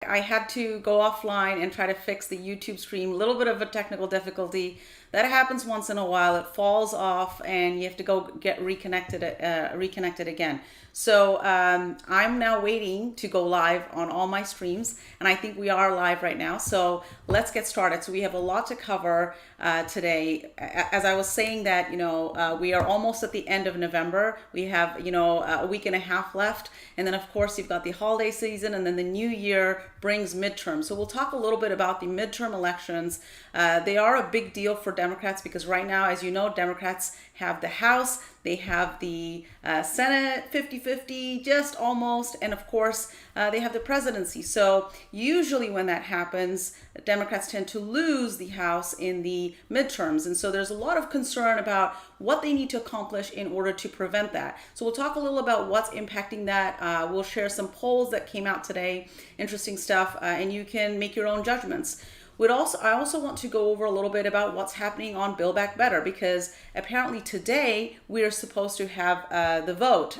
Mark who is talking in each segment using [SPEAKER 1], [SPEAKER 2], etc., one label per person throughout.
[SPEAKER 1] I had to go offline and try to fix the YouTube stream. A little bit of a technical difficulty. That happens once in a while. It falls off and you have to go get reconnected again. So I'm now waiting to go live on all my streams, and I think we are live right now. So let's get started. So we have a lot to cover today. As I was saying that, we are almost at the end of November. We have, a week and a half left. And then, of course, you've got the holiday season, and then the new year brings midterms. So we'll talk a little bit about the midterm elections. They are a big deal for Democrats because right now, as you know, Democrats have the House, they have the Senate 50-50, just almost, and of course, they have the presidency. So usually when that happens, Democrats tend to lose the House in the midterms. And so there's a lot of concern about what they need to accomplish in order to prevent that. So we'll talk a little about what's impacting that. We'll share some polls that came out today, interesting stuff, and you can make your own judgments. I also want to go over a little bit about what's happening on Build Back Better, because apparently today we are supposed to have the vote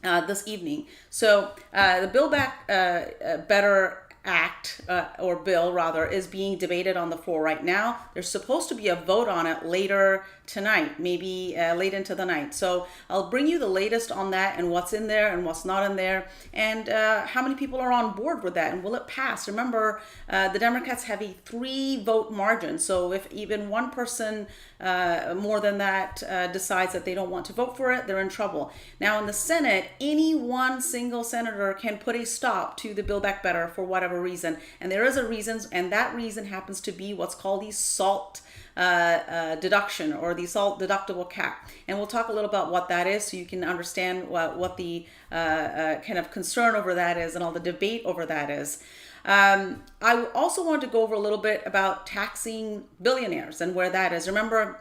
[SPEAKER 1] this evening. So the Build Back Better Act, or bill rather, is being debated on the floor right now. There's supposed to be a vote on it later tonight, maybe late into the night. So I'll bring you the latest on that and what's in there and what's not in there, and how many people are on board with that, and will it pass? Remember, the Democrats have a 3-vote margin. So if even one person more than that decides that they don't want to vote for it, they're in trouble. Now in the Senate, any one single senator can put a stop to the Build Back Better for whatever reason, and there is a reason, and that reason happens to be what's called the SALT deduction, or the SALT deductible cap. And we'll talk a little about what that is so you can understand what the kind of concern over that is and all the debate over that is. I also want to go over a little bit about taxing billionaires and where that is. Remember,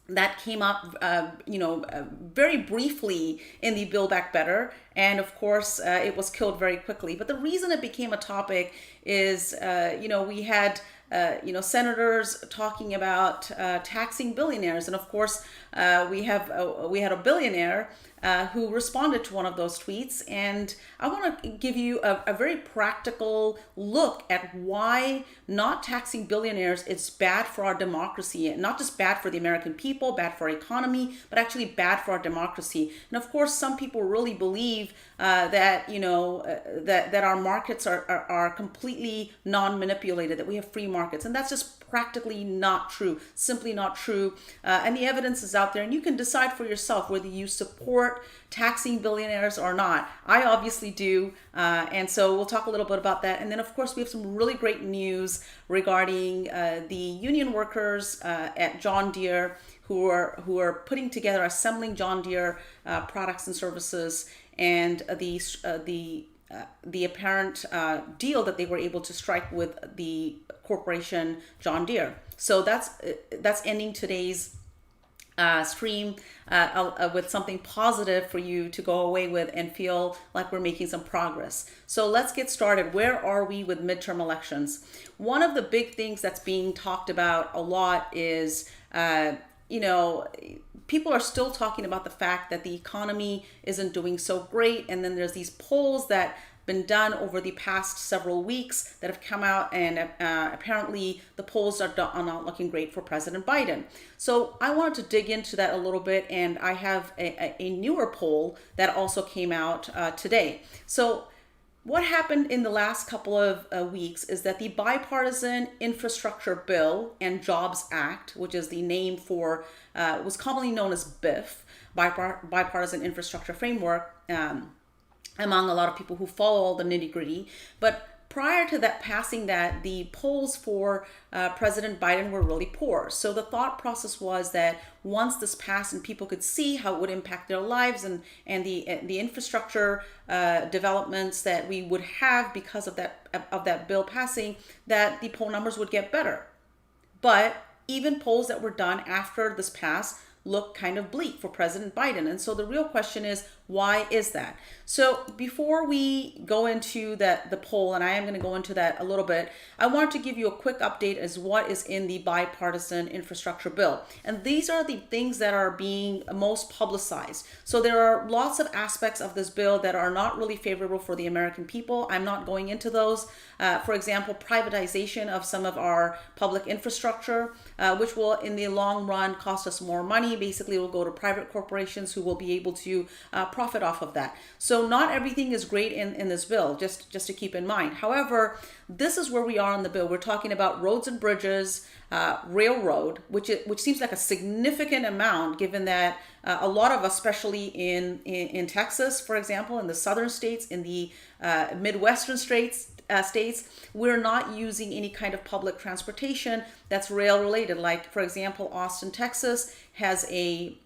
[SPEAKER 1] that came up, very briefly in the Build Back Better, and of course, it was killed very quickly. But the reason it became a topic is, we had senators talking about taxing billionaires, and of course, we had a billionaire who responded to one of those tweets, and I want to give you a very practical look at why not taxing billionaires is bad for our democracy, and not just bad for the American people, bad for our economy, but actually bad for our democracy. And of course, some people really believe that our markets are completely non-manipulated, that we have free markets, and that's just practically not true, simply not true. And the evidence is out there, and you can decide for yourself whether you support taxing billionaires or not. I obviously do, and so we'll talk a little bit about that. And then of course we have some really great news regarding the union workers at John Deere who are putting together, assembling John Deere products and services, and the apparent deal that they were able to strike with the corporation John Deere. So that's ending today's stream with something positive for you to go away with and feel like we're making some progress. So let's get started. Where are we with midterm elections? One of the big things that's being talked about a lot is, people are still talking about the fact that the economy isn't doing so great. And then there's these polls that been done over the past several weeks that have come out, and apparently the polls are not looking great for President Biden. So I wanted to dig into that a little bit, and I have a newer poll that also came out today. So what happened in the last couple of weeks is that the Bipartisan Infrastructure Bill and Jobs Act, which is the name for, was commonly known as BIF, Bipartisan Infrastructure Framework, among a lot of people who follow all the nitty-gritty. But prior to that passing that, the polls for President Biden were really poor. So the thought process was that once this passed and people could see how it would impact their lives and the infrastructure developments that we would have because of that bill passing, that the poll numbers would get better. But even polls that were done after this pass look kind of bleak for President Biden. And so the real question is, Why is that? So before we go into the poll, and I am going to go into that a little bit, I want to give you a quick update as what is in the bipartisan infrastructure bill. And these are the things that are being most publicized. So there are lots of aspects of this bill that are not really favorable for the American people. I'm not going into those. For example, privatization of some of our public infrastructure, which will in the long run cost us more money. Basically, it will go to private corporations who will be able to profit off of that. So not everything is great in this bill, just to keep in mind. However, this is where we are in the bill. We're talking about roads and bridges, railroad, which seems like a significant amount given that a lot of us, especially in Texas, for example, in the southern states, in the Midwestern states, we're not using any kind of public transportation that's rail related. Like, for example, Austin, Texas has a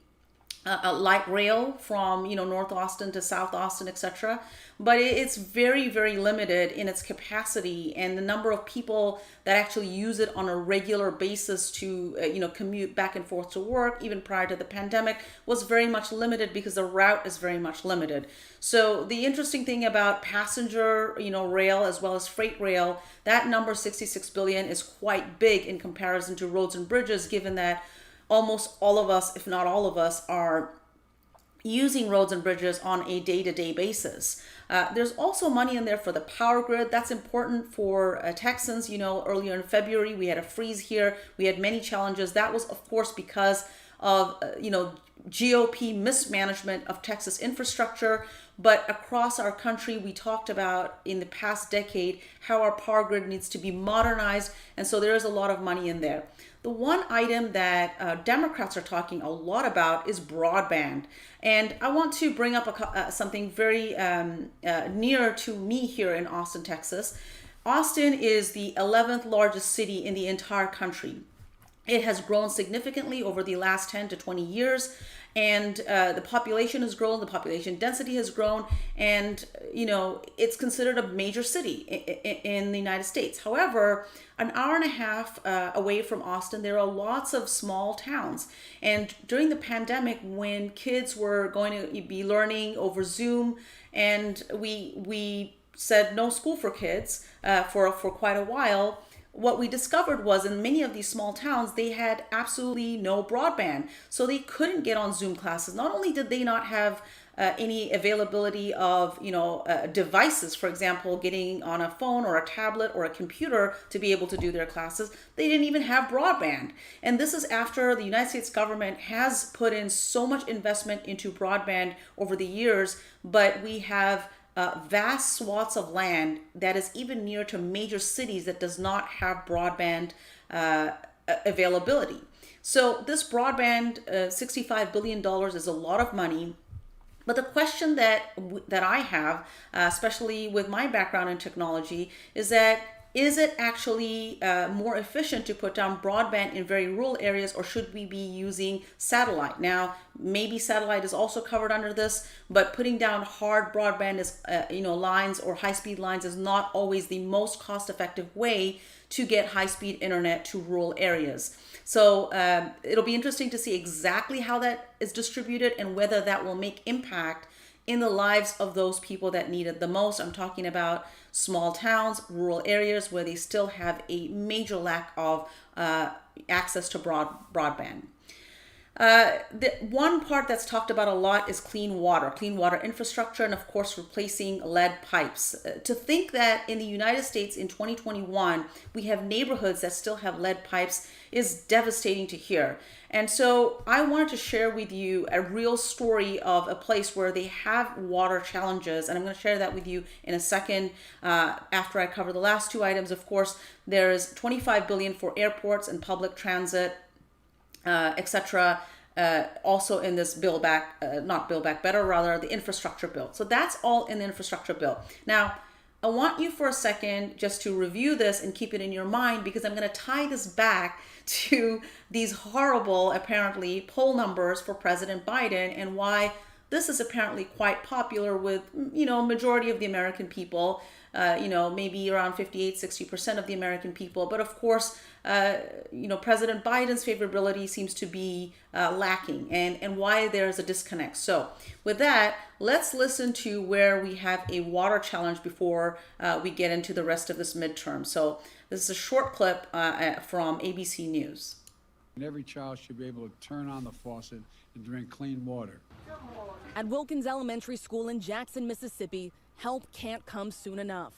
[SPEAKER 1] light rail from North Austin to South Austin, etc. But it's very, very limited in its capacity, and the number of people that actually use it on a regular basis to commute back and forth to work, even prior to the pandemic, was very much limited because the route is very much limited. So the interesting thing about passenger rail as well as freight rail, that number 66 billion is quite big in comparison to roads and bridges, given that almost all of us, if not all of us, are using roads and bridges on a day-to-day basis. There's also money in there for the power grid. That's important for Texans. Earlier in February, we had a freeze here. We had many challenges. That was, of course, because of, GOP mismanagement of Texas infrastructure. But across our country, we talked about in the past decade how our power grid needs to be modernized. And so there is a lot of money in there. The one item that Democrats are talking a lot about is broadband. And I want to bring up something very near to me here in Austin, Texas. Austin is the 11th largest city in the entire country. It has grown significantly over the last 10 to 20 years. And the population has grown, the population density has grown, and it's considered a major city in the United States. However, an hour and a half away from Austin, there are lots of small towns. And during the pandemic, when kids were going to be learning over Zoom, and we said no school for kids for quite a while, what we discovered was in many of these small towns, they had absolutely no broadband. So they couldn't get on Zoom classes. Not only did they not have any availability of, devices, for example, getting on a phone or a tablet or a computer to be able to do their classes, they didn't even have broadband. And this is after the United States government has put in so much investment into broadband over the years, but we have vast swaths of land that is even near to major cities that does not have broadband availability. So this broadband, $65 billion is a lot of money. But the question that I have, especially with my background in technology, is it actually more efficient to put down broadband in very rural areas, or should we be using satellite? Now, maybe satellite is also covered under this, but putting down hard broadband is, lines or high-speed lines is not always the most cost-effective way to get high-speed internet to rural areas. So it'll be interesting to see exactly how that is distributed and whether that will make impact in the lives of those people that need it the most. I'm talking about small towns, rural areas where they still have a major lack of access to broadband. The one part that's talked about a lot is clean water infrastructure, and of course replacing lead pipes. To think that in the United States in 2021 we have neighborhoods that still have lead pipes is devastating to hear. And so I wanted to share with you a real story of a place where they have water challenges, and I'm going to share that with you in a second after I cover the last two items. Of course, there is $25 billion for airports and public transit, etc. Also in this the infrastructure bill. So that's all in the infrastructure bill. Now, I want you for a second just to review this and keep it in your mind, because I'm going to tie this back to these horrible, apparently, poll numbers for President Biden and why this is apparently quite popular with, majority of the American people. maybe around 58-60% of the American people. But of course, President Biden's favorability seems to be lacking, and why there's a disconnect. So with that, let's listen to where we have a water challenge before we get into the rest of this midterm. So this is a short clip from ABC News.
[SPEAKER 2] Every child should be able to turn on the faucet and drink clean water.
[SPEAKER 3] At Wilkins Elementary School in Jackson, Mississippi, help can't come soon enough.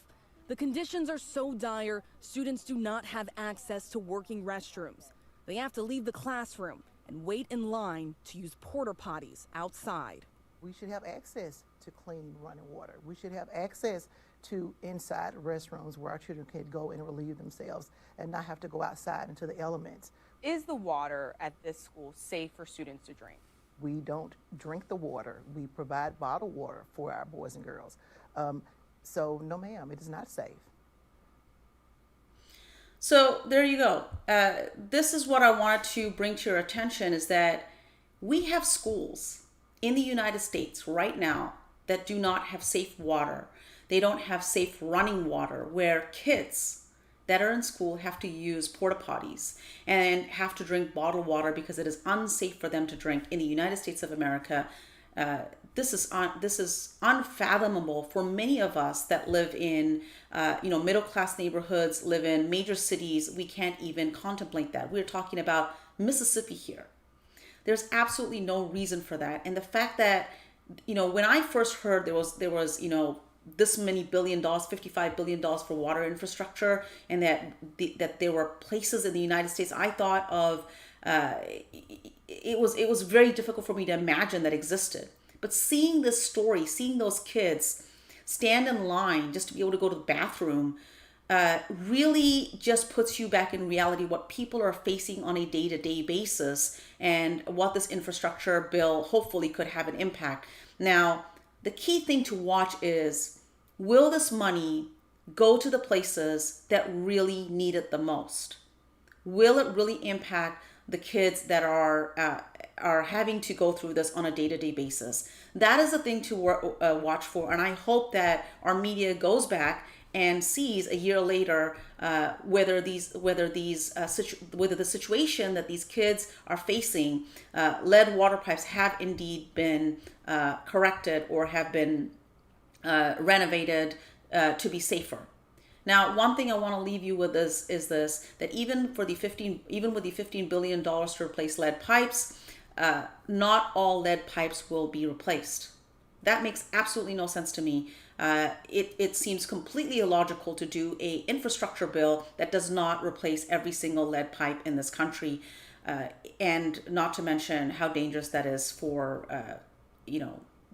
[SPEAKER 3] The conditions are so dire, students do not have access to working restrooms. They have to leave the classroom and wait in line to use porta potties outside.
[SPEAKER 4] We should have access to clean running water. We should have access to inside restrooms where our children can go and relieve themselves and not have to go outside into the elements.
[SPEAKER 5] Is the water at this school safe for students to drink?
[SPEAKER 4] We don't drink the water. We provide bottled water for our boys and girls. So no, ma'am, it is not safe.
[SPEAKER 1] So there you go. This is what I wanted to bring to your attention, is that we have schools in the United States right now that do not have safe water. They don't have safe running water, where kids that are in school have to use porta potties and have to drink bottled water because it is unsafe for them to drink in the United States of America. This is unfathomable for many of us that live in middle class neighborhoods, live in major cities. We can't even contemplate that. We're talking about Mississippi here. There's absolutely no reason for that. And the fact that, when I first heard there was this many $1 billion, $55 billion for water infrastructure, and that there were places in the United States, I thought of, it was very difficult for me to imagine that existed. But seeing this story, seeing those kids stand in line just to be able to go to the bathroom, really just puts you back in reality, what people are facing on a day-to-day basis, and what this infrastructure bill hopefully could have an impact. Now, the key thing to watch is, will this money go to the places that really need it the most? Will it really impact the kids that are having to go through this on a day-to-day basis? That is the thing to watch for, and I hope that our media goes back and sees a year later whether the situation that these kids are facing, lead water pipes, have indeed been corrected or have been renovated to be safer. Now, one thing I want to leave you with is this: that even with the $15 billion to replace lead pipes, not all lead pipes will be replaced. That makes absolutely no sense to me. It seems completely illogical to do a infrastructure bill that does not replace every single lead pipe in this country, and not to mention how dangerous that is for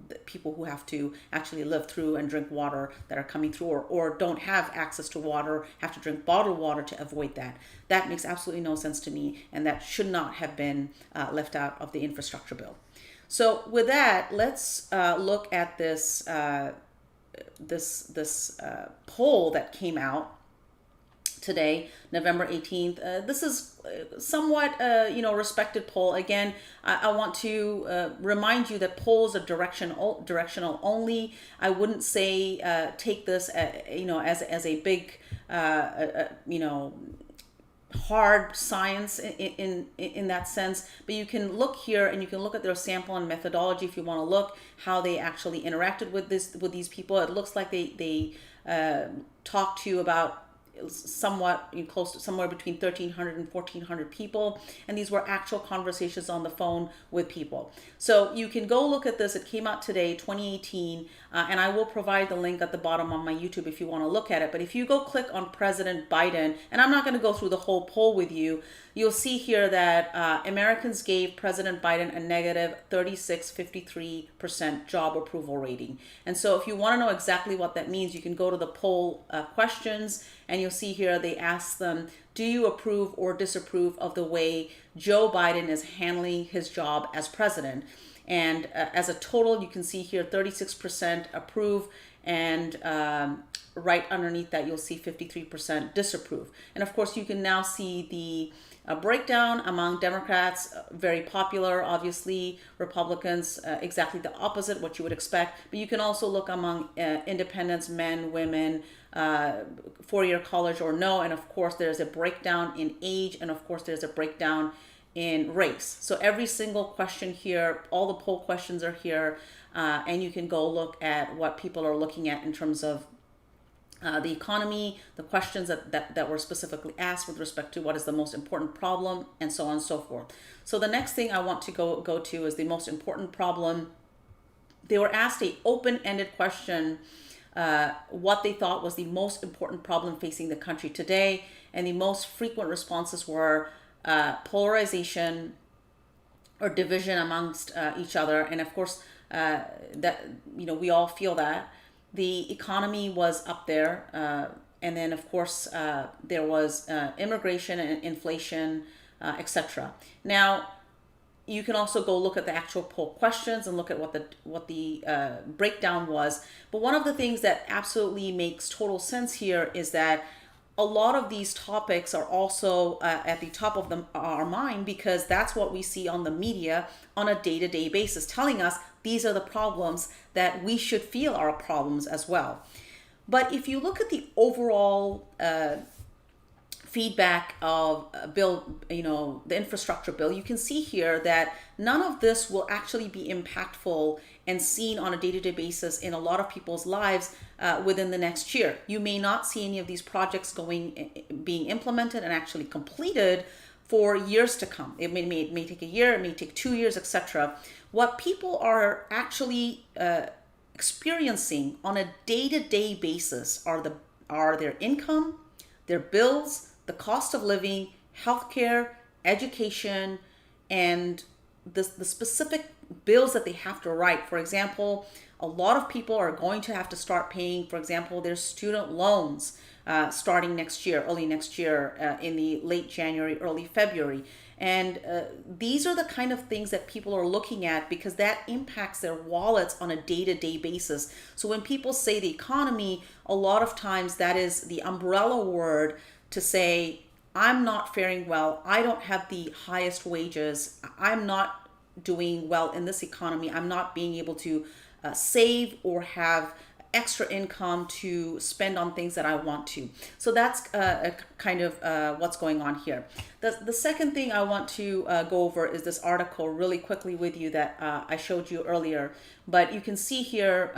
[SPEAKER 1] the people who have to actually live through and drink water that are coming through, or don't have access to water, have to drink bottled water to avoid that. That makes absolutely no sense to me, and that should not have been left out of the infrastructure bill. So with that, let's look at this poll that came out today, November 18th. This is somewhat respected poll. Again, I want to remind you that polls are directional only. I wouldn't say take this as a big hard science in that sense, but you can look here and you can look at their sample and methodology if you want to look how they actually interacted with these people. It looks like they talked to about somewhat close to somewhere between 1,300 and 1,400 people, and these were actual conversations on the phone with people. So you can go look at this. It came out today, 2018, and I will provide the link at the bottom on my YouTube if you want to look at it. But if you go click on President Biden, and I'm not going to go through the whole poll with you, you'll see here that Americans gave President Biden a negative 36.53% job approval rating. And so if you want to know exactly what that means, you can go to the poll questions, and you'll see here they ask them, do you approve or disapprove of the way Joe Biden is handling his job as president? And as a total, you can see here 36% approve, and right underneath that you'll see 53% disapprove. And of course you can now see A breakdown among Democrats, very popular, obviously. Republicans, exactly the opposite, what you would expect. But you can also look among independents, men, women, four-year college or no. And of course, there's a breakdown in age. And of course, there's a breakdown in race. So every single question here, all the poll questions are here. And you can go look at what people are looking at in terms of the economy, the questions that were specifically asked with respect to what is the most important problem, and so on and so forth. So the next thing I want to go to is the most important problem. They were asked a open-ended question, what they thought was the most important problem facing the country today, and the most frequent responses were polarization or division amongst each other, and of course that we all feel that. The economy was up there, and then of course there was immigration and inflation, etc. Now, you can also go look at the actual poll questions and look at what the breakdown was. But one of the things that absolutely makes total sense here is that a lot of these topics are also at the top of our mind, because that's what we see on the media on a day-to-day basis, telling us these are the problems that we should feel are problems as well. But if you look at the overall feedback of bill, the infrastructure bill, you can see here that none of this will actually be impactful and seen on a day-to-day basis in a lot of people's lives within the next year. You may not see any of these projects being implemented and actually completed for years to come. It may take a year, it may take 2 years, etc. What people are actually experiencing on a day-to-day basis are their income, their bills, the cost of living, healthcare, education, and the specific bills that they have to write. For example, a lot of people are going to have to start paying, for example, their student loans starting next year, early next year, in the late January, early February. And these are the kind of things that people are looking at, because that impacts their wallets on a day-to-day basis. So when people say the economy, a lot of times that is the umbrella word to say, I'm not faring well, I don't have the highest wages, I'm not doing well in this economy, I'm not being able to save or have extra income to spend on things that I want to. So that's kind of what's going on here. The second thing I want to go over is this article really quickly with you that I showed you earlier. But you can see here,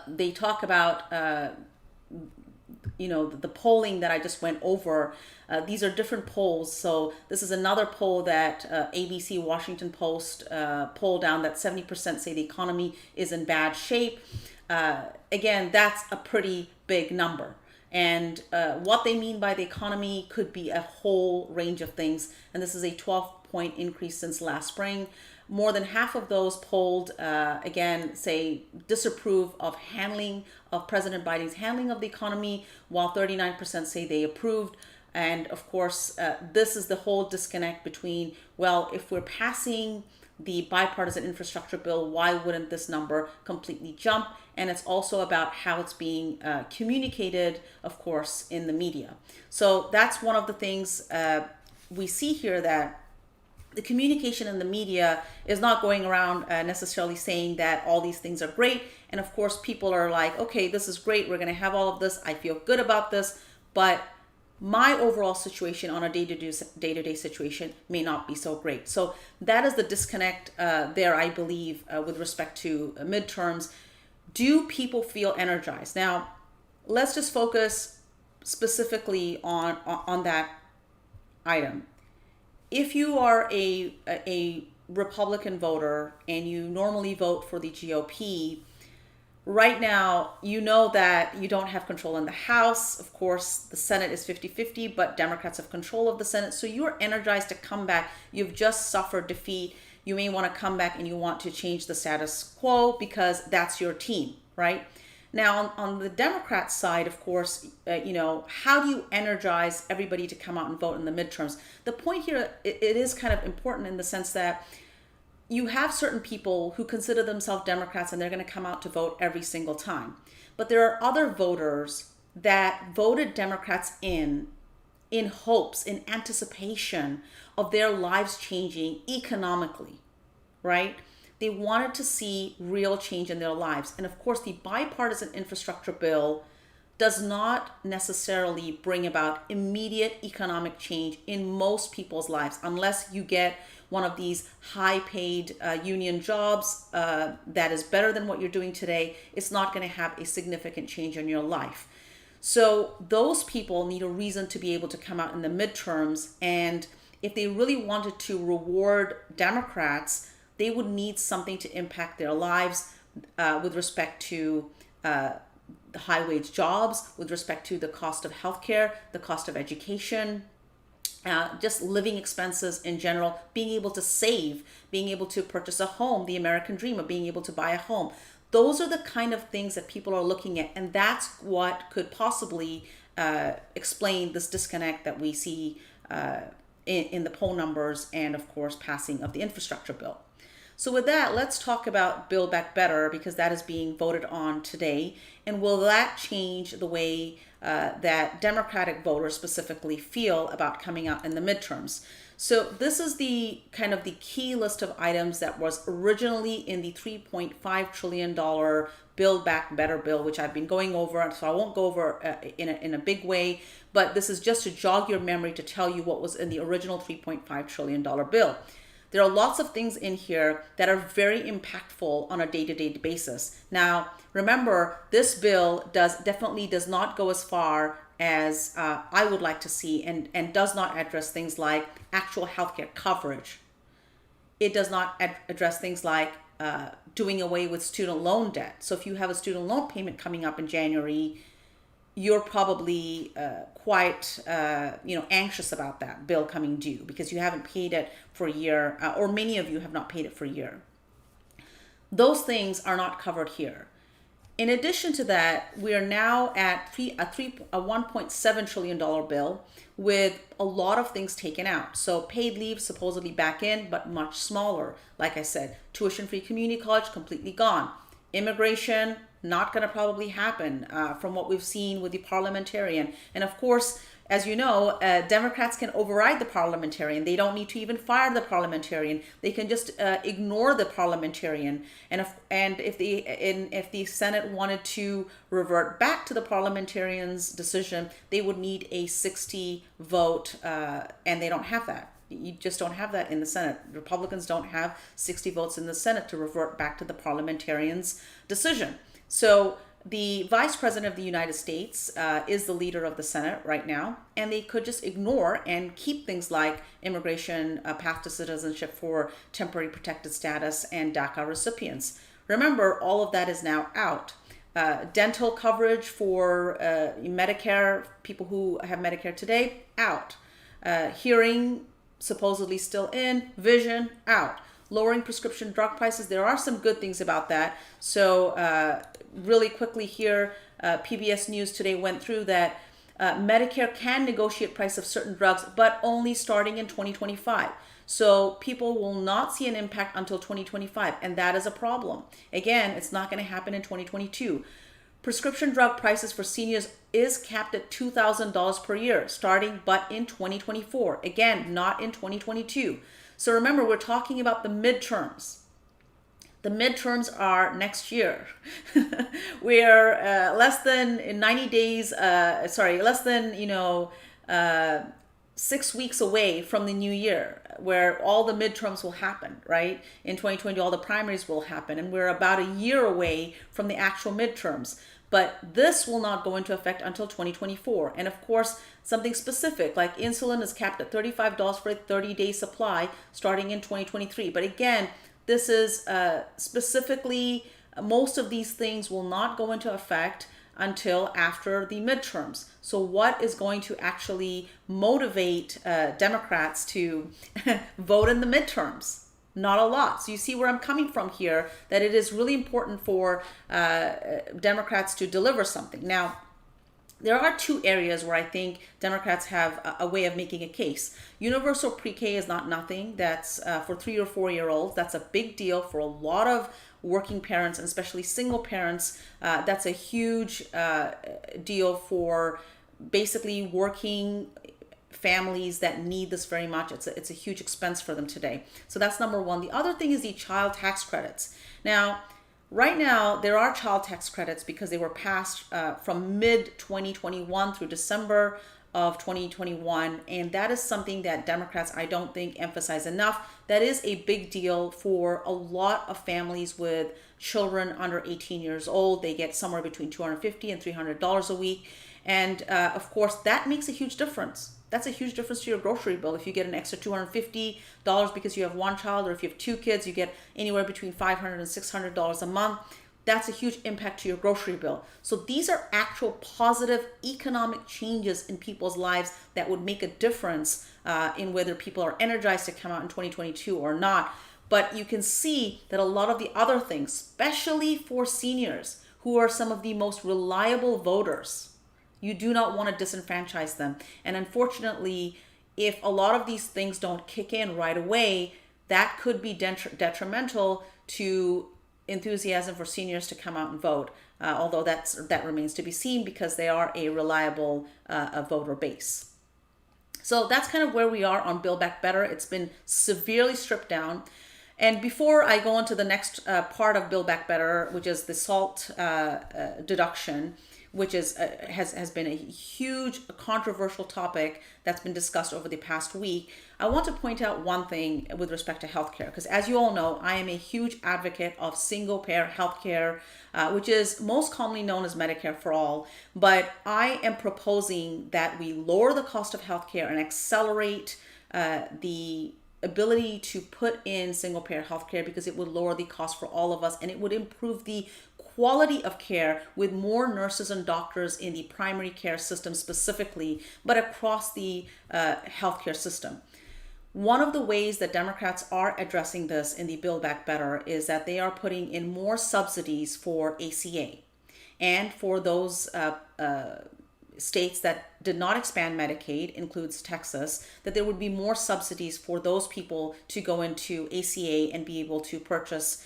[SPEAKER 1] they talk about the polling that I just went over. These are different polls. So this is another poll that ABC Washington Post polled down, that 70% say the economy is in bad shape. Again, that's a pretty big number. And what they mean by the economy could be a whole range of things. And this is a 12-point increase since last spring. More than half of those polled, again, say disapprove of President Biden's handling of the economy, while 39% say they approved. And of course, this is the whole disconnect between, well, if we're passing the bipartisan infrastructure bill, why wouldn't this number completely jump? And it's also about how it's being communicated, of course, in the media. So that's one of the things we see here, that the communication in the media is not going around necessarily saying that all these things are great. And of course, people are like, okay, this is great, we're going to have all of this, I feel good about this, but my overall situation on a day-to-day situation may not be so great. So that is the disconnect there, I believe, with respect to midterms. Do people feel energized? Now, let's just focus specifically on that item. If you are a Republican voter and you normally vote for the GOP, right now, you know that you don't have control in the House. Of course, the Senate is 50-50, but Democrats have control of the Senate. So you're energized to come back. You've just suffered defeat. You may want to come back and you want to change the status quo because that's your team, right? Now, on the Democrat side, of course, how do you energize everybody to come out and vote in the midterms? The point here, it is kind of important in the sense that you have certain people who consider themselves Democrats and they're going to come out to vote every single time. But there are other voters that voted Democrats in in hopes, in anticipation of their lives changing economically, right? They wanted to see real change in their lives. And of course, the bipartisan infrastructure bill does not necessarily bring about immediate economic change in most people's lives, unless you get one of these high paid union jobs that is better than what you're doing today. It's not going to have a significant change in your life. So those people need a reason to be able to come out in the midterms. And if they really wanted to reward Democrats, they would need something to impact their lives with respect to the high wage jobs, with respect to the cost of healthcare, the cost of education, just living expenses in general, being able to save, being able to purchase a home, the American dream of being able to buy a home. Those are the kind of things that people are looking at, and that's what could possibly explain this disconnect that we see in the poll numbers and, of course, passing of the infrastructure bill. So with that, let's talk about Build Back Better, because that is being voted on today. And will that change the way that Democratic voters specifically feel about coming out in the midterms? So this is the kind of the key list of items that was originally in the $3.5 trillion Build Back Better bill, which I've been going over, so I won't go over in a big way, but this is just to jog your memory to tell you what was in the original $3.5 trillion bill. There are lots of things in here that are very impactful on a day-to-day basis. Now, remember, this bill definitely does not go as far as I would like to see, and does not address things like actual healthcare coverage. It does not address things like doing away with student loan debt. So if you have a student loan payment coming up in January, you're probably quite anxious about that bill coming due because you haven't paid it for a year, or many of you have not paid it for a year. Those things are not covered here. In addition to that, we are now at a $1.7 trillion bill with a lot of things taken out. So paid leave supposedly back in, but much smaller. Like I said, tuition-free community college completely gone. Immigration, not going to probably happen from what we've seen with the parliamentarian. And of course, as you know, Democrats can override the parliamentarian. They don't need to even fire the parliamentarian. They can just ignore the parliamentarian. And if the Senate wanted to revert back to the parliamentarian's decision, they would need a 60 vote, and they don't have that. You just don't have that in the Senate. Republicans don't have 60 votes in the Senate to revert back to the parliamentarian's decision. So the Vice President of the United States is the leader of the Senate right now, and they could just ignore and keep things like immigration, path to citizenship for temporary protected status, and DACA recipients. Remember, all of that is now out. Dental coverage for Medicare, people who have Medicare today, out. Hearing, supposedly still in. Vision, out. Lowering prescription drug prices, there are some good things about that. So really quickly here, PBS News today went through that Medicare can negotiate price of certain drugs, but only starting in 2025. So people will not see an impact until 2025, and that is a problem. Again, it's not going to happen in 2022. Prescription drug prices for seniors is capped at $2,000 per year, starting but in 2024. Again, not in 2022. So remember, we're talking about the midterms. The midterms are next year. We're less than 90 days, less than, 6 weeks away from the new year, where all the midterms will happen, right? In 2020, all the primaries will happen, and we're about a year away from the actual midterms. But this will not go into effect until 2024. And of course, something specific like insulin is capped at $35 for a 30-day supply starting in 2023. But again, this is specifically, most of these things will not go into effect until after the midterms. So what is going to actually motivate Democrats to vote in the midterms? Not a lot. So you see where I'm coming from here, that it is really important for Democrats to deliver something. Now, there are two areas where I think Democrats have a way of making a case. Universal pre-K is not nothing. That's for 3 or 4 year olds. That's a big deal for a lot of working parents, and especially single parents. That's a huge deal for basically working families that need this very much. It's a huge expense for them today. So that's number one. The other thing is the child tax credits. Now, right now, there are child tax credits because they were passed from mid 2021 through December of 2021. And that is something that Democrats, I don't think, emphasize enough. That is a big deal for a lot of families with children under 18 years old. They get somewhere between $250 and $300 a week. And of course, that makes a huge difference. That's a huge difference to your grocery bill. If you get an extra $250 because you have one child, or if you have two kids, you get anywhere between $500 and $600 a month. That's a huge impact to your grocery bill. So these are actual positive economic changes in people's lives that would make a difference in whether people are energized to come out in 2022 or not. But you can see that a lot of the other things, especially for seniors who are some of the most reliable voters, you do not want to disenfranchise them. And unfortunately, if a lot of these things don't kick in right away, that could be detrimental to enthusiasm for seniors to come out and vote. Although that remains to be seen because they are a reliable voter base. So that's kind of where we are on Build Back Better. It's been severely stripped down. And before I go into the next part of Build Back Better, which is the SALT deduction, which has been a huge controversial topic that's been discussed over the past week, I want to point out one thing with respect to healthcare, because as you all know, I am a huge advocate of single-payer healthcare, which is most commonly known as Medicare for all. But I am proposing that we lower the cost of healthcare and accelerate the ability to put in single-payer healthcare, because it would lower the cost for all of us and it would improve the quality of care with more nurses and doctors in the primary care system specifically, but across the healthcare system. One of the ways that Democrats are addressing this in the Build Back Better is that they are putting in more subsidies for ACA and for those states that did not expand Medicaid, includes Texas, that there would be more subsidies for those people to go into ACA and be able to purchase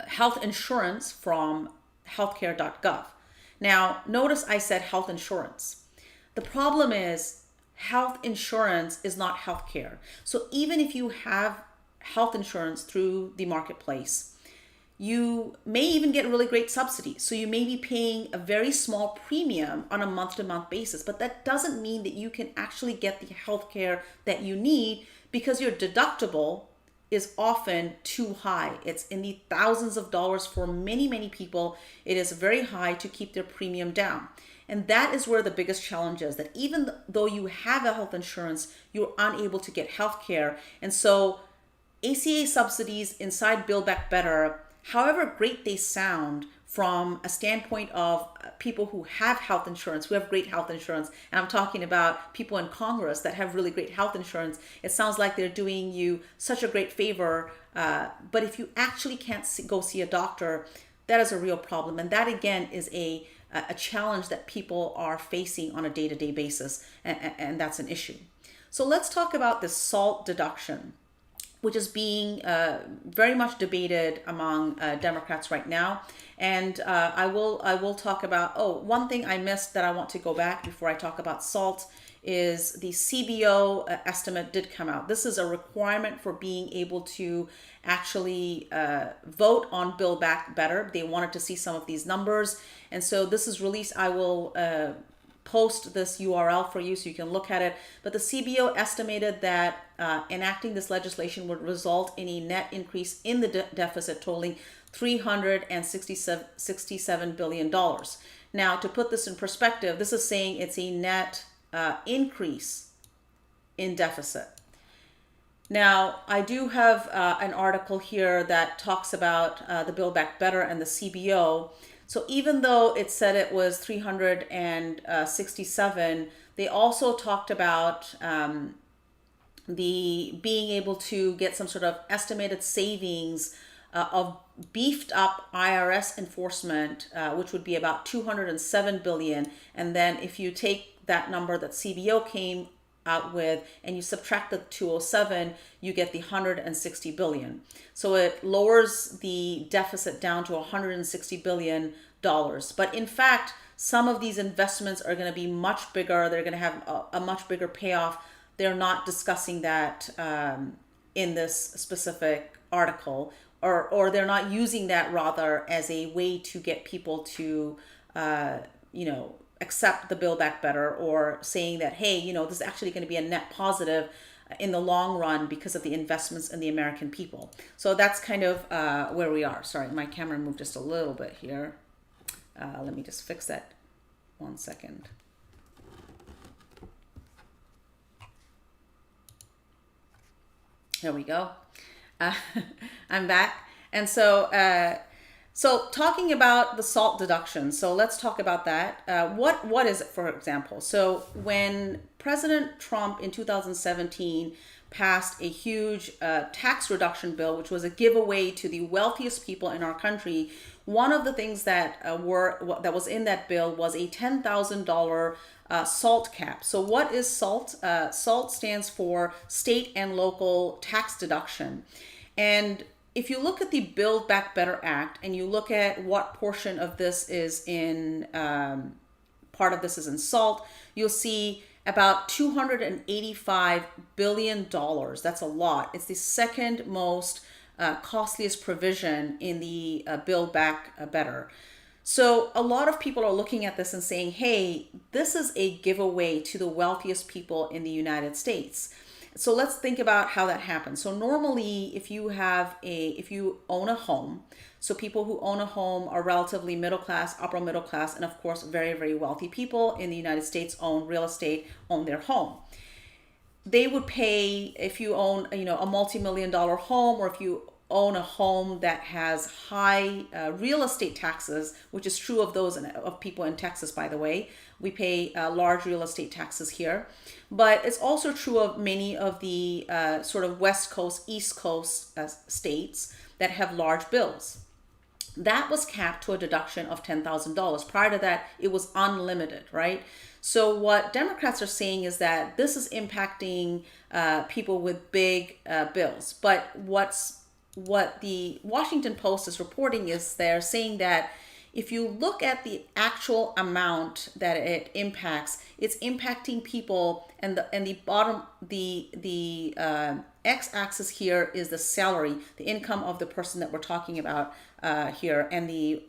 [SPEAKER 1] health insurance from healthcare.gov. Now, notice I said health insurance. The problem is health insurance is not healthcare. So even if you have health insurance through the marketplace, you may even get really great subsidies. So you may be paying a very small premium on a month-to-month basis, but that doesn't mean that you can actually get the healthcare that you need, because your deductible is often too high. It's in the thousands of dollars for many, many people. It is very high to keep their premium down. And that is where the biggest challenge is, that even though you have a health insurance, you're unable to get health care. And so ACA subsidies inside Build Back Better, however great they sound from a standpoint of people who have health insurance, who have great health insurance, and I'm talking about people in Congress that have really great health insurance, it sounds like they're doing you such a great favor. But if you actually can't go see a doctor, that is a real problem. And that, again, is a challenge that people are facing on a day-to-day basis, and that's an issue. So let's talk about the SALT deduction, which is being very much debated among Democrats right now. And I will talk about, one thing I missed that I want to go back before I talk about SALT is the CBO estimate did come out. This is a requirement for being able to actually vote on Build Back Better. They wanted to see some of these numbers. And so this is released. I will post this URL for you so you can look at it. But the CBO estimated that enacting this legislation would result in a net increase in the deficit totaling $367 billion. Now, to put this in perspective, this is saying it's a net increase in deficit. Now, I do have an article here that talks about the Build Back Better and the CBO. So even though it said it was 367, they also talked about the being able to get some sort of estimated savings of beefed up IRS enforcement, which would be about 207 billion. And then if you take that number that CBO came out with and you subtract the 207, you get the 160 billion. So it lowers the deficit down to 160 billion dollars. But in fact, some of these investments are going to be much bigger. They're going to have a much bigger payoff. They're not discussing that in this specific article, or they're not using that rather as a way to get people to, accept the Build Back Better, or saying that, hey, this is actually going to be a net positive in the long run because of the investments in the American people. So that's kind of where we are. Sorry, my camera moved just a little bit here. Let me just fix that 1 second. There we go. I'm back. And so talking about the SALT deduction. So let's talk about that. What is it, for example? So when President Trump in 2017 passed a huge tax reduction bill, which was a giveaway to the wealthiest people in our country, one of the things that was in that bill was a $10,000 SALT cap. So what is SALT? SALT stands for state and local tax deduction. And if you look at the Build Back Better Act and you look at what portion of this is in, part of this is in SALT, you'll see about $285 billion. That's a lot. It's the second most costliest provision in the Build Back Better. So a lot of people are looking at this and saying, hey, this is a giveaway to the wealthiest people in the United States. So let's think about how that happens. So normally, if you own a home, so people who own a home are relatively middle class, upper middle class, and of course, very, very wealthy people in the United States own real estate, own their home. They would pay, if you own, a multi-million-dollar home, or if you own a home that has high real estate taxes, which is true of of people in Texas, by the way. We pay large real estate taxes here, but it's also true of many of the sort of West Coast, East Coast states that have large bills. That was capped to a deduction of $10,000. Prior to that, it was unlimited, right? So what Democrats are saying is that this is impacting people with big bills. But what the Washington Post is reporting is they're saying that if you look at the actual amount that it impacts, it's impacting people, and the bottom, the x-axis here is the salary, the income of the person that we're talking about here, and the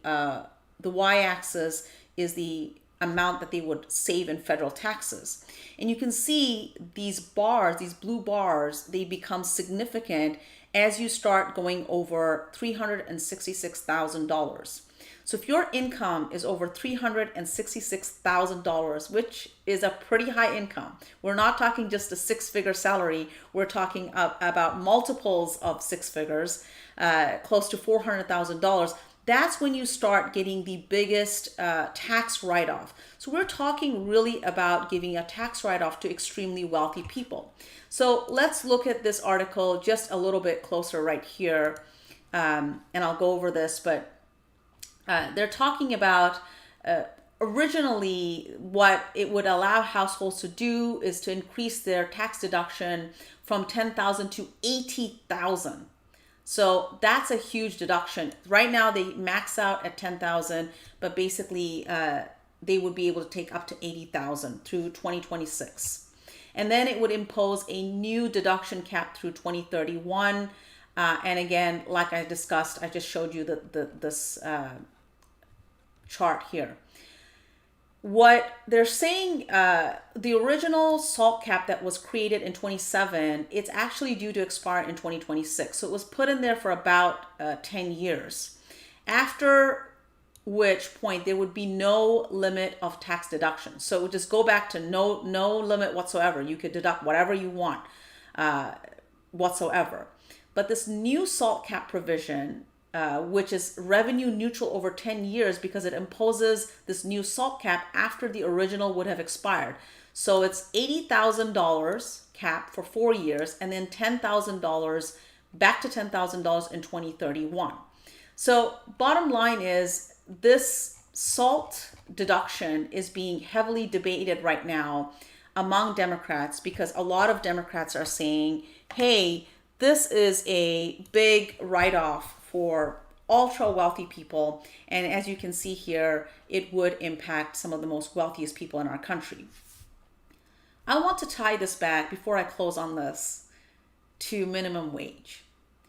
[SPEAKER 1] y-axis is the amount that they would save in federal taxes. And you can see these bars, these blue bars, they become significant as you start going over $366,000. So if your income is over $366,000, which is a pretty high income, we're not talking just a six-figure salary, we're talking about multiples of six figures, close to $400,000, that's when you start getting the biggest tax write-off. So we're talking really about giving a tax write-off to extremely wealthy people. So let's look at this article just a little bit closer right here, and I'll go over this, but they're talking about originally what it would allow households to do is to increase their tax deduction from $10,000 to $80,000. So that's a huge deduction. Right now they max out at $10,000, but basically they would be able to take up to $80,000 through 2026. And then it would impose a new deduction cap through 2031. And again, like I discussed, I just showed you this chart here. What they're saying, the original SALT cap that was created in 27, it's actually due to expire in 2026. So it was put in there for about 10 years. After which point there would be no limit of tax deduction. So it would just go back to no limit whatsoever. You could deduct whatever you want whatsoever. But this new SALT cap provision, which is revenue neutral over 10 years because it imposes this new SALT cap after the original would have expired. So it's $80,000 cap for 4 years, and then $10,000 back to $10,000 in 2031. So bottom line is this SALT deduction is being heavily debated right now among Democrats because a lot of Democrats are saying, hey, this is a big write-off for ultra wealthy people. And as you can see here, it would impact some of the most wealthiest people in our country. I want to tie this back before I close on this to minimum wage.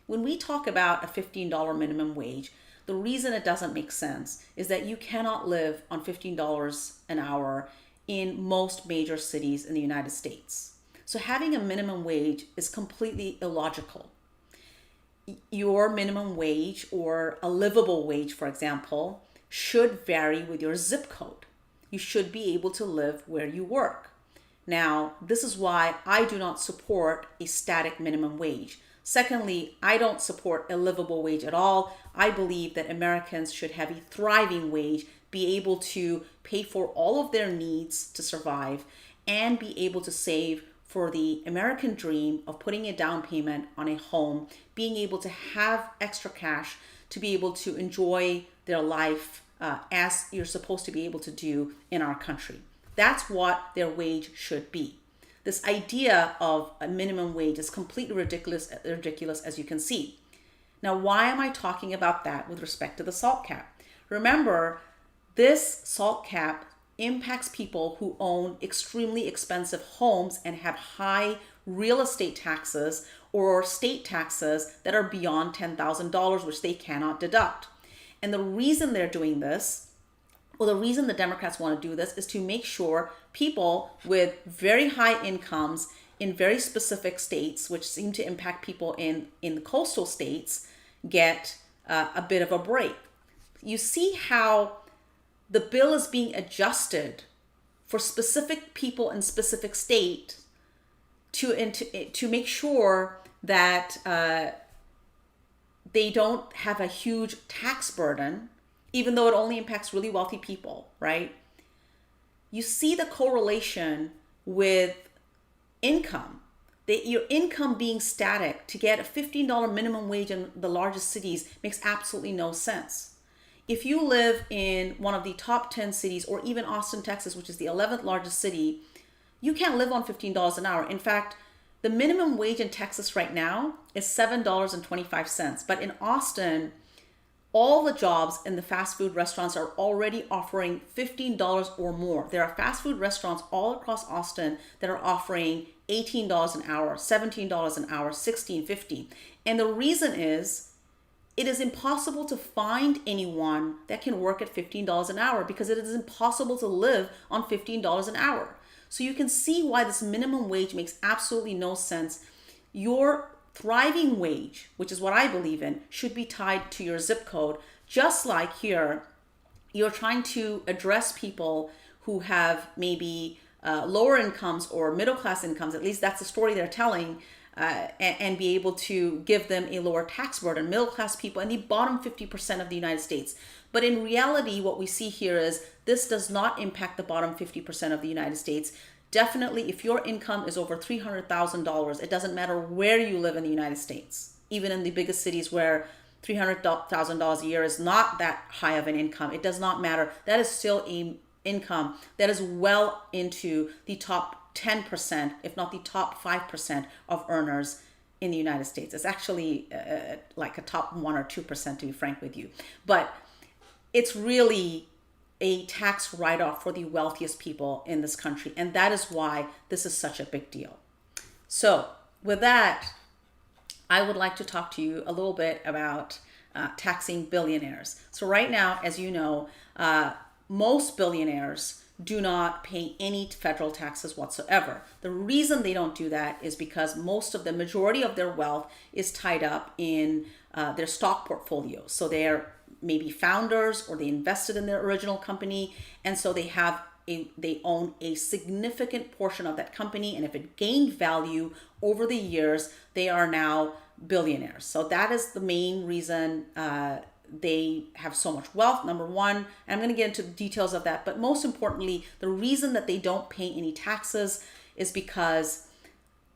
[SPEAKER 1] When we talk about a $15 minimum wage, the reason it doesn't make sense is that you cannot live on $15 an hour in most major cities in the United States. So having a minimum wage is completely illogical. Your minimum wage or a livable wage, for example, should vary with your zip code. You should be able to live where you work. Now, this is why I do not support a static minimum wage. Secondly, I don't support a livable wage at all. I believe that Americans should have a thriving wage, be able to pay for all of their needs to survive, and be able to save for the American dream of putting a down payment on a home, being able to have extra cash to be able to enjoy their life as you're supposed to be able to do in our country. That's what their wage should be. This idea of a minimum wage is completely ridiculous as you can see. Now, why am I talking about that with respect to the SALT cap? Remember, this SALT cap impacts people who own extremely expensive homes and have high real estate taxes or state taxes that are beyond $10,000, which they cannot deduct. And the reason they're doing this, well, the reason the Democrats want to do this is to make sure people with very high incomes in very specific states, which seem to impact people in the coastal states, get a bit of a break. You see how the bill is being adjusted for specific people in specific states to make sure that they don't have a huge tax burden, even though it only impacts really wealthy people, right? You see the correlation with income. Your income being static to get a $15 minimum wage in the largest cities makes absolutely no sense. If you live in one of the top 10 cities, or even Austin, Texas, which is the 11th largest city, you can't live on $15 an hour. In fact, the minimum wage in Texas right now is $7.25. But in Austin, all the jobs in the fast food restaurants are already offering $15 or more. There are fast food restaurants all across Austin that are offering $18 an hour, $17 an hour, $16, $15. And the reason is, it is impossible to find anyone that can work at $15 an hour because it is impossible to live on $15 an hour. So you can see why this minimum wage makes absolutely no sense. Your thriving wage, which is what I believe in, should be tied to your zip code. Just like here, you're trying to address people who have maybe lower incomes or middle class incomes, at least that's the story they're telling, and be able to give them a lower tax burden, middle class people, and the bottom 50% of the United States. But in reality, what we see here is this does not impact the bottom 50% of the United States. Definitely, if your income is over $300,000, it doesn't matter where you live in the United States, even in the biggest cities where $300,000 a year is not that high of an income. It does not matter. That is still an income that is well into the top 10%, if not the top 5% of earners in the United States. It's actually like a top 1 or 2%, to be frank with you. But it's really a tax write-off for the wealthiest people in this country. And that is why this is such a big deal. So with that, I would like to talk to you a little bit about taxing billionaires. So right now, as you know, most billionaires do not pay any federal taxes whatsoever. The reason they don't do that is because the majority of their wealth is tied up in their stock portfolios. So they're maybe founders, or they invested in their original company, and so they own a significant portion of that company, and if it gained value over the years, they are now billionaires. So that is the main reason they have so much wealth, number one, and I'm going to get into the details of that. But most importantly, the reason that they don't pay any taxes is because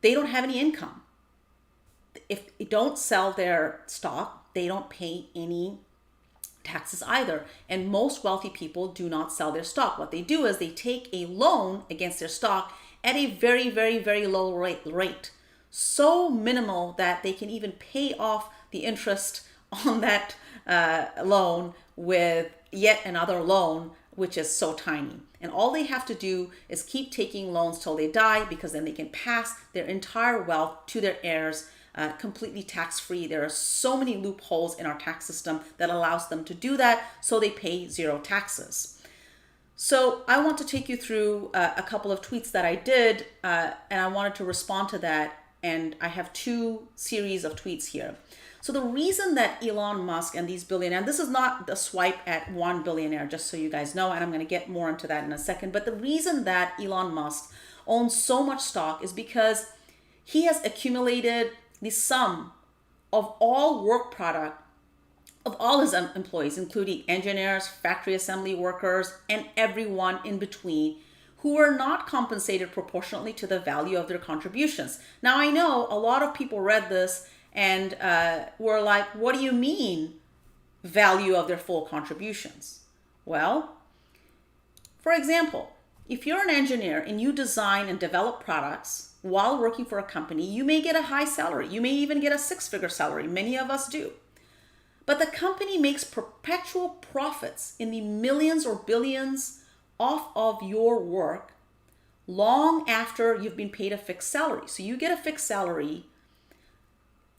[SPEAKER 1] they don't have any income. If they don't sell their stock, they don't pay any taxes either. And most wealthy people do not sell their stock. What they do is they take a loan against their stock at a very, very, very low rate. So minimal that they can even pay off the interest on that loan with yet another loan, which is so tiny. And all they have to do is keep taking loans till they die, because then they can pass their entire wealth to their heirs completely tax-free. There are so many loopholes in our tax system that allows them to do that, so they pay zero taxes. So I want to take you through a couple of tweets that I did, and I wanted to respond to that. And I have two series of tweets here. So the reason that Elon Musk and these billionaires, and this is not a swipe at one billionaire, just so you guys know, and I'm going to get more into that in a second, but the reason that Elon Musk owns so much stock is because he has accumulated the sum of all work product of all his employees, including engineers, factory assembly workers, and everyone in between, who are not compensated proportionately to the value of their contributions. Now, I know a lot of people read this and were like, what do you mean value of their full contributions? Well, for example, if you're an engineer and you design and develop products while working for a company, you may get a high salary. You may even get a six-figure salary. Many of us do. But the company makes perpetual profits in the millions or billions off of your work long after you've been paid a fixed salary. So you get a fixed salary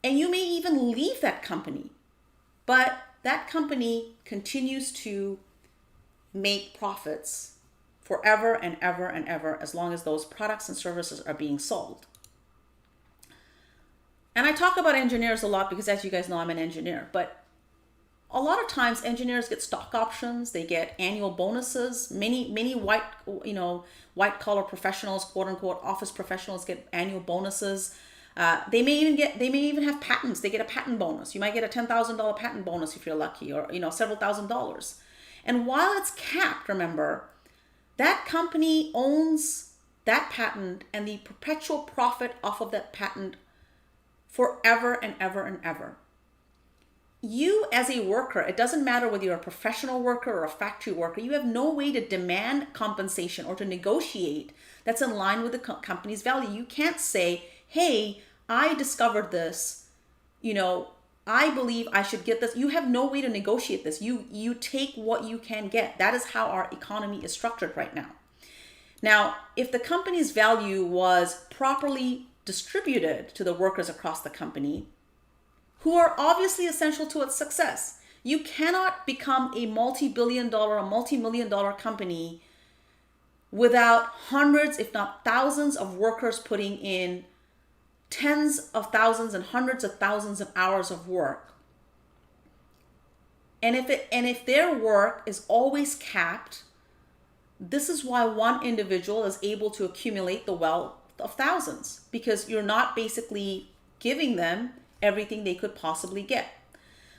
[SPEAKER 1] and you may even leave that company, but that company continues to make profits forever and ever and ever, as long as those products and services are being sold. And I talk about engineers a lot because, as you guys know, I'm an engineer, but a lot of times engineers get stock options, they get annual bonuses. Many white collar professionals, quote unquote office professionals, get annual bonuses. They may even have patents. They get a patent bonus. You might get a $10,000 patent bonus if you're lucky, or several $1,000s. And while it's capped, remember, that company owns that patent and the perpetual profit off of that patent forever and ever and ever. You as a worker, it doesn't matter whether you're a professional worker or a factory worker, you have no way to demand compensation or to negotiate that's in line with the company's value. You can't say, hey, I discovered this, I believe I should get this. You have no way to negotiate this. You take what you can get. That is how our economy is structured right now. Now, if the company's value was properly distributed to the workers across the company, who are obviously essential to its success. You cannot become a multi-billion dollar, a multi-million dollar company without hundreds, if not thousands of workers putting in tens of thousands and hundreds of thousands of hours of work. And if their work is always capped, this is why one individual is able to accumulate the wealth of thousands, because you're not basically giving them everything they could possibly get.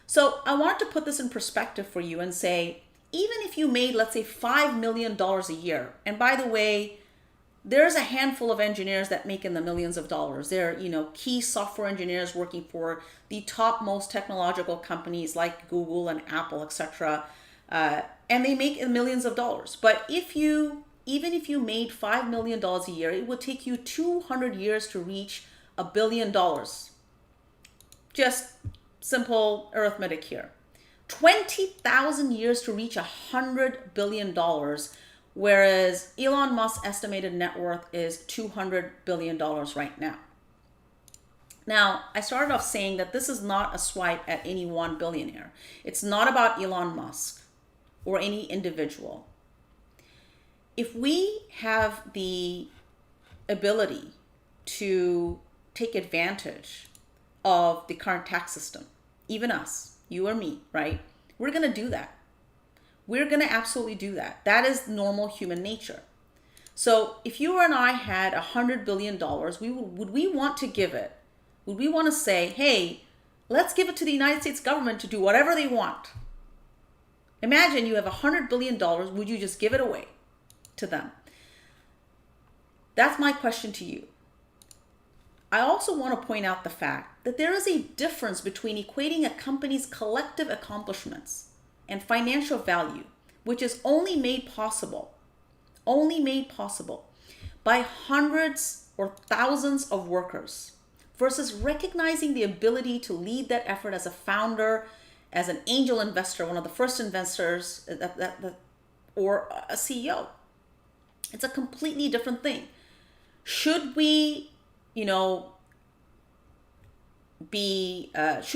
[SPEAKER 1] So I wanted to put this in perspective for you and say, even if you made, let's say, $5 million a year, and by the way, there's a handful of engineers that make in the millions of dollars. They're, key software engineers working for the topmost technological companies like Google and Apple, etc. And they make in millions of dollars. But even if you made $5 million a year, it would take you 200 years to reach $1 billion. Just simple arithmetic here. 20,000 years to reach $100 billion, whereas Elon Musk's estimated net worth is $200 billion right now. Now, I started off saying that this is not a swipe at any one billionaire. It's not about Elon Musk or any individual. If we have the ability to take advantage of the current tax system, even us, you or me, right? We're going to do that. We're going to absolutely do that. That is normal human nature. So if you and I had $100 billion, would we want to give it? Would we want to say, hey, let's give it to the United States government to do whatever they want? Imagine you have $100 billion. Would you just give it away to them? That's my question to you. I also want to point out the fact that there is a difference between equating a company's collective accomplishments and financial value, which is only made possible by hundreds or thousands of workers, versus recognizing the ability to lead that effort as a founder as an angel investor, one of the first investors, or a CEO. It's a completely different thing. Should we, should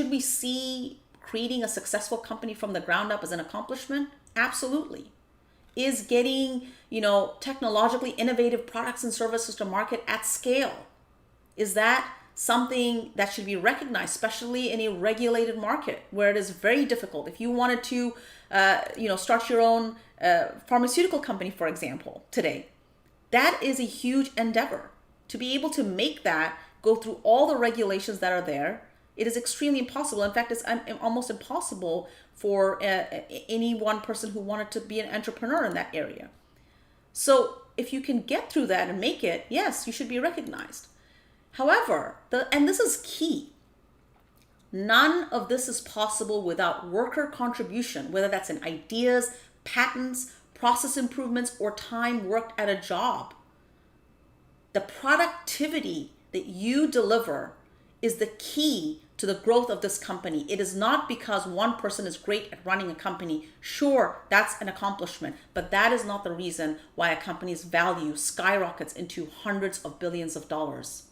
[SPEAKER 1] we see creating a successful company from the ground up as an accomplishment? Absolutely. Is getting, technologically innovative products and services to market at scale, is that something that should be recognized, especially in a regulated market where it is very difficult? If you wanted to, start your own pharmaceutical company, for example, today, that is a huge endeavor. To be able to make that go through all the regulations that are there, it is extremely impossible. In fact, it's almost impossible for any one person who wanted to be an entrepreneur in that area. So if you can get through that and make it, yes, you should be recognized. However, and this is key, none of this is possible without worker contribution, whether that's in ideas, patents, process improvements, or time worked at a job. The productivity that you deliver is the key to the growth of this company. It is not because one person is great at running a company. Sure, that's an accomplishment, but that is not the reason why a company's value skyrockets into hundreds of billions of dollars.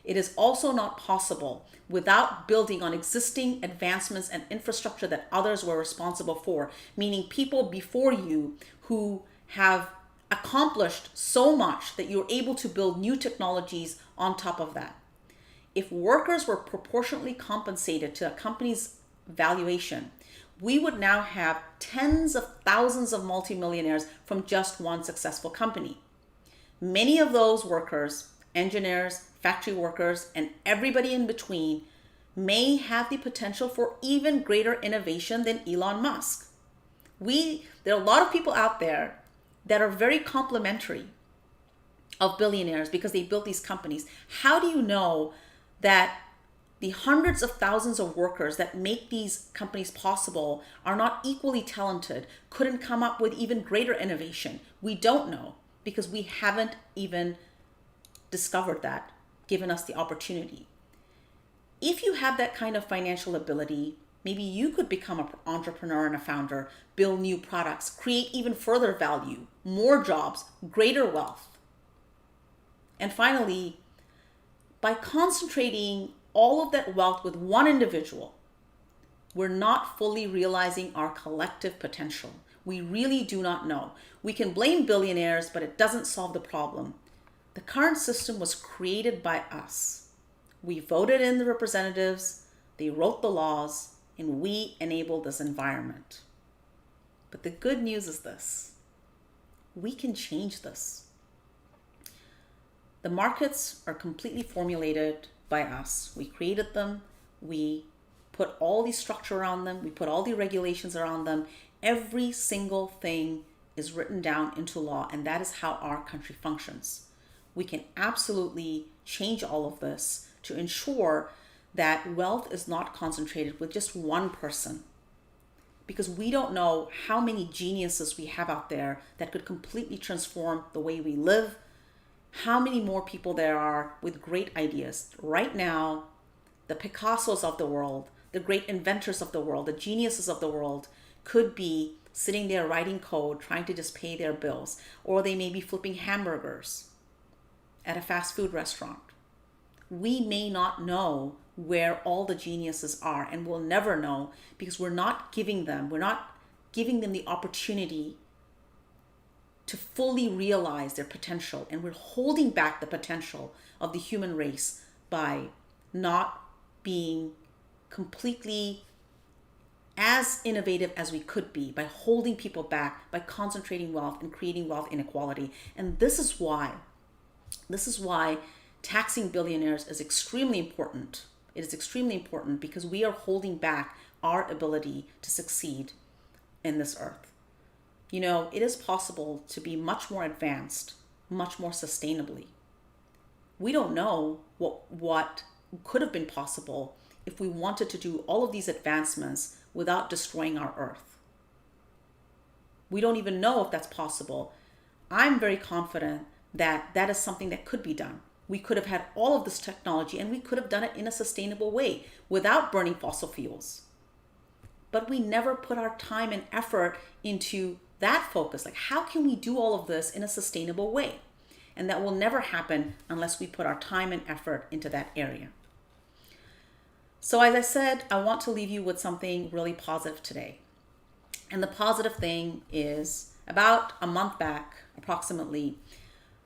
[SPEAKER 1] It is also not possible without building on existing advancements and infrastructure that others were responsible for, meaning people before you who have accomplished so much that you're able to build new technologies on top of that. If workers were proportionately compensated to a company's valuation, we would now have tens of thousands of multimillionaires from just one successful company. Many of those workers, engineers, factory workers, and everybody in between may have the potential for even greater innovation than Elon Musk. There are a lot of people out there that are very complimentary of billionaires because they built these companies. How do you know that the hundreds of thousands of workers that make these companies possible are not equally talented, couldn't come up with even greater innovation? We don't know because we haven't even discovered that, given us the opportunity. If you have that kind of financial ability, maybe you could become an entrepreneur and a founder, build new products, create even further value, more jobs, greater wealth. And finally, by concentrating all of that wealth with one individual, we're not fully realizing our collective potential. We really do not know. We can blame billionaires, but it doesn't solve the problem. The current system was created by us. We voted in the representatives, they wrote the laws, and we enabled this environment. But the good news is this: we can change this. The markets are completely formulated by us. We created them. We put all the structure around them. We put all the regulations around them. Every single thing is written down into law, and that is how our country functions. We can absolutely change all of this to ensure that wealth is not concentrated with just one person, because we don't know how many geniuses we have out there that could completely transform the way we live, how many more people there are with great ideas. Right now, the Picassos of the world, the great inventors of the world, the geniuses of the world could be sitting there writing code, trying to just pay their bills, or they may be flipping hamburgers at a fast food restaurant. We may not know where all the geniuses are, and we'll never know because we're not giving them the opportunity to fully realize their potential, and we're holding back the potential of the human race by not being completely as innovative as we could be, by holding people back, by concentrating wealth and creating wealth inequality. And this is why taxing billionaires is extremely important. It is extremely important because we are holding back our ability to succeed in this earth. It is possible to be much more advanced, much more sustainably. We don't know what could have been possible if we wanted to do all of these advancements without destroying our earth. We don't even know if that's possible. I'm very confident that that is something that could be done. We could have had all of this technology and we could have done it in a sustainable way without burning fossil fuels. but we never put our time and effort into that focus. Like, how can we do all of this in a sustainable way? And that will never happen unless we put our time and effort into that area. So as I said, I want to leave you with something really positive today. And the positive thing is, about a month back, approximately,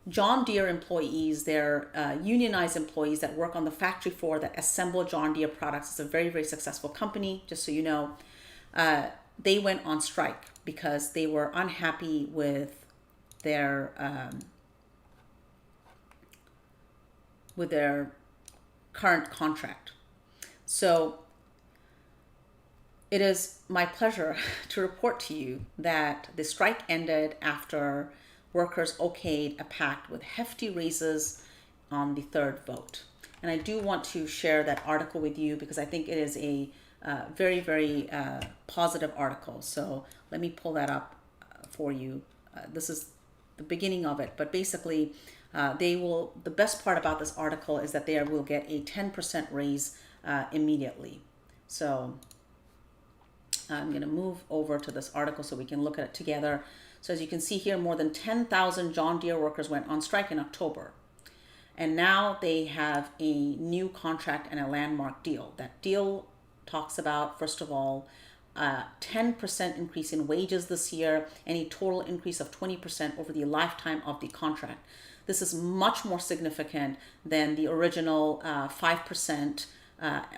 [SPEAKER 1] John Deere employees, their unionized employees that work on the factory floor that assemble John Deere products, it's a very, very successful company, just so you know, they went on strike because they were unhappy with their current contract. So it is my pleasure to report to you that the strike ended after workers okayed a pact with hefty raises on the third vote. And I do want to share that article with you because I think it is a very, very positive article. So let me pull that up for you. This is the beginning of it, but basically the best part about this article is that they will get a 10% raise immediately. So I'm going to move over to this article so we can look at it together. So as you can see here, more than 10,000 John Deere workers went on strike in October. And now they have a new contract and a landmark deal. That deal talks about, first of all, 10% increase in wages this year and a total increase of 20% over the lifetime of the contract. This is much more significant than the original 5%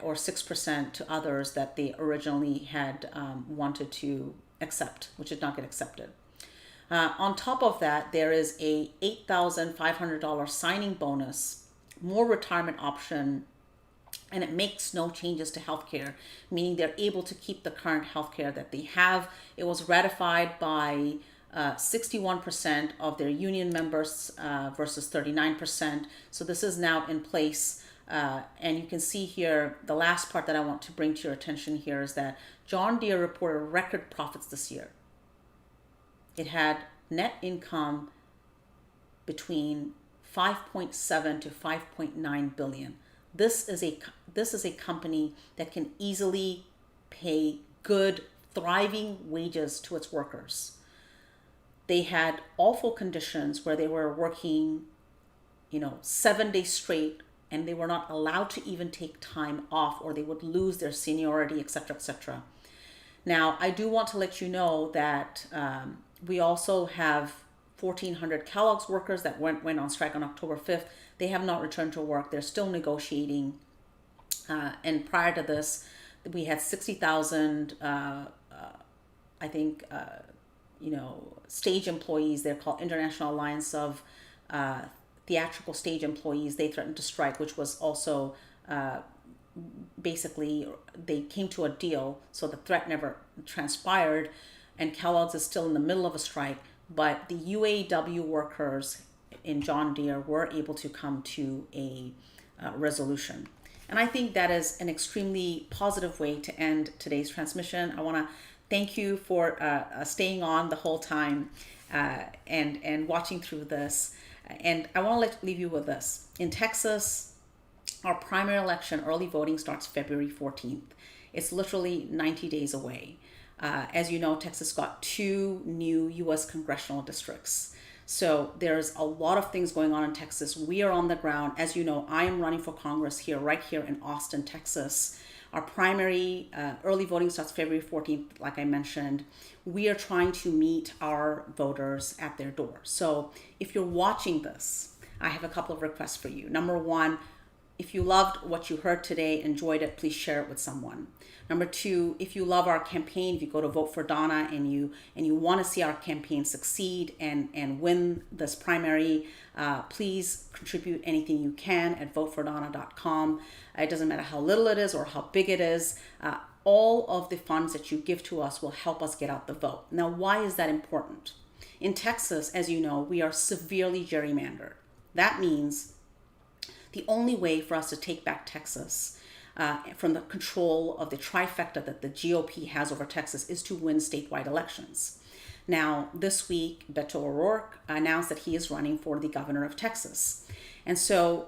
[SPEAKER 1] or 6% to others that they originally had wanted to accept, which did not get accepted. On top of that, there is a $8,500 signing bonus, more retirement option, and it makes no changes to healthcare, meaning they're able to keep the current healthcare that they have. It was ratified by 61% of their union members versus 39%. So this is now in place. And you can see here, the last part that I want to bring to your attention here is that John Deere reported record profits this year. It had net income between 5.7 to 5.9 billion. This is a company that can easily pay good, thriving wages to its workers. They had awful conditions where they were working, 7 days straight, and they were not allowed to even take time off, or they would lose their seniority, etc., etc. Now, I do want to let you know that we also have 1,400 Kellogg's workers that went on strike on October 5th. They have not returned to work. They're still negotiating. And prior to this, we had 60,000, stage employees. They're called International Alliance of Theatrical Stage Employees. They threatened to strike, which was also basically they came to a deal. So the threat never transpired. And Kellogg's is still in the middle of a strike. But the UAW workers in John Deere were able to come to a resolution. And I think that is an extremely positive way to end today's transmission. I want to thank you for staying on the whole time and watching through this. And I want to leave you with this. In Texas, our primary election, early voting, starts February 14th. It's literally 90 days away. As you know, Texas got 2 new U.S. congressional districts. So there's a lot of things going on in Texas. We are on the ground. As you know, I am running for Congress right here in Austin, Texas. Our primary early voting starts February 14th, like I mentioned. We are trying to meet our voters at their door. So if you're watching this, I have a couple of requests for you. Number 1, if you loved what you heard today, enjoyed it, please share it with someone. Number 2, if you love our campaign, if you go to Vote for Donna and you want to see our campaign succeed and win this primary, please contribute anything you can at votefordonna.com. It doesn't matter how little it is or how big it is. All of the funds that you give to us will help us get out the vote. Now, why is that important? In Texas, as you know, we are severely gerrymandered. That means the only way for us to take back Texas from the control of the trifecta that the GOP has over Texas is to win statewide elections. Now, this week, Beto O'Rourke announced that he is running for the governor of Texas. And so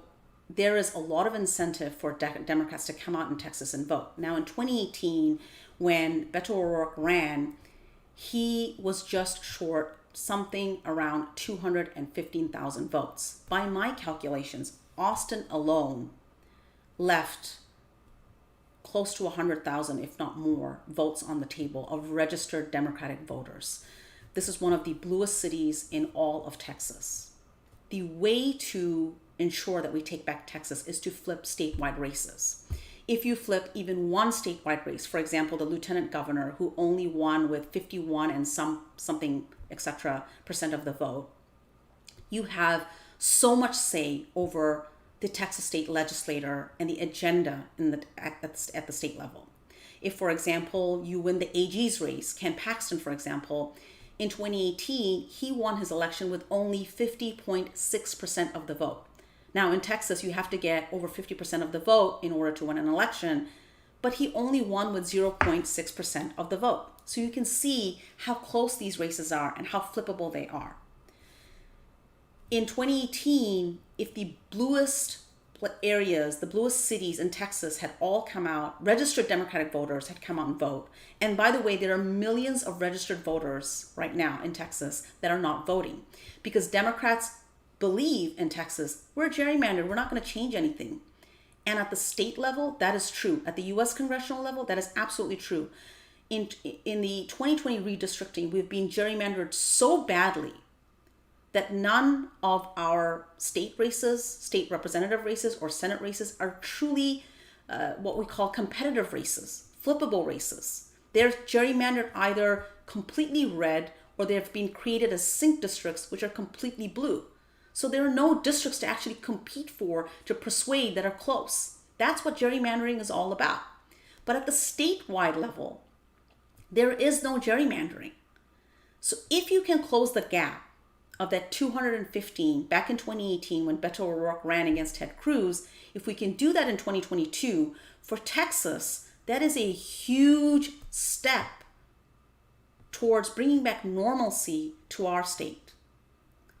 [SPEAKER 1] there is a lot of incentive for Democrats to come out in Texas and vote. Now, in 2018, when Beto O'Rourke ran, he was just short something around 215,000 votes. By my calculations, Austin alone left close to 100,000, if not more, votes on the table of registered Democratic voters. This is one of the bluest cities in all of Texas. The way to ensure that we take back Texas is to flip statewide races. If you flip even one statewide race, for example, the lieutenant governor who only won with 51 and something, etc. % of the vote, you have so much say over the Texas state legislator and the agenda at the state level. If, for example, you win the AG's race, Ken Paxton, for example, in 2018, he won his election with only 50.6% of the vote. Now, in Texas, you have to get over 50% of the vote in order to win an election, but he only won with 0.6% of the vote. So you can see how close these races are and how flippable they are. In 2018, if the bluest areas, the bluest cities in Texas had all come out, registered Democratic voters had come out and vote. And by the way, there are millions of registered voters right now in Texas that are not voting because Democrats believe in Texas, we're gerrymandered, we're not going to change anything. And at the state level, that is true. At the U.S. congressional level, that is absolutely true. In the 2020 redistricting, we've been gerrymandered so badly that none of our state races, state representative races, or Senate races are truly what we call competitive races, flippable races. They're gerrymandered either completely red or they've been created as sync districts, which are completely blue. So there are no districts to actually compete for, to persuade that are close. That's what gerrymandering is all about. But at the statewide level, there is no gerrymandering. So if you can close the gap of that 215 back in 2018 when Beto O'Rourke ran against Ted Cruz, if we can do that in 2022, for Texas, that is a huge step towards bringing back normalcy to our state,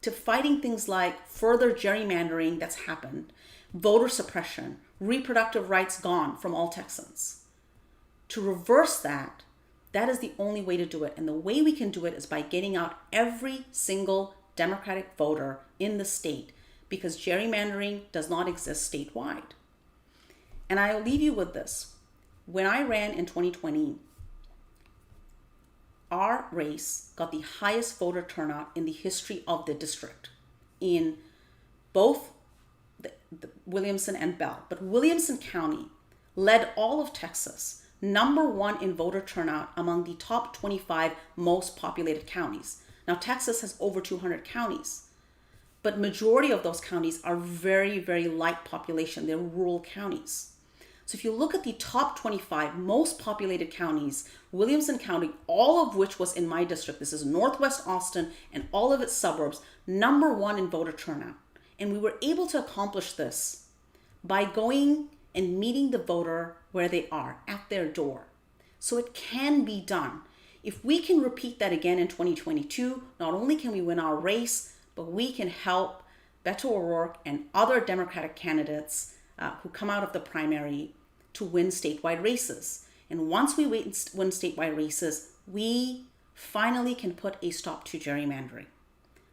[SPEAKER 1] to fighting things like further gerrymandering that's happened, voter suppression, reproductive rights gone from all Texans. To reverse that, that is the only way to do it. And the way we can do it is by getting out every single Democratic voter in the state, because gerrymandering does not exist statewide. And I'll leave you with this. When I ran in 2020, our race got the highest voter turnout in the history of the district in both the Williamson and Bell. But Williamson County led all of Texas, #1 in voter turnout among the top 25 most populated counties. Now, Texas has over 200 counties, but majority of those counties are very, very light population. They're rural counties. So if you look at the top 25 most populated counties, Williamson County, all of which was in my district, this is Northwest Austin and all of its suburbs, #1 in voter turnout. And we were able to accomplish this by going and meeting the voter where they are, at their door. So it can be done. If we can repeat that again in 2022, not only can we win our race, but we can help Beto O'Rourke and other Democratic candidates who come out of the primary to win statewide races. And once we win statewide races, we finally can put a stop to gerrymandering.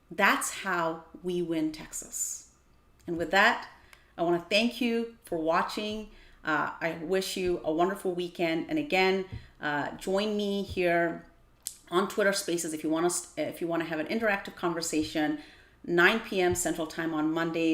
[SPEAKER 1] That's how we win Texas. And with that, I want to thank you for watching. I wish you a wonderful weekend. And again, join me here on Twitter Spaces if you want to have an interactive conversation, 9 p.m. Central Time on Mondays.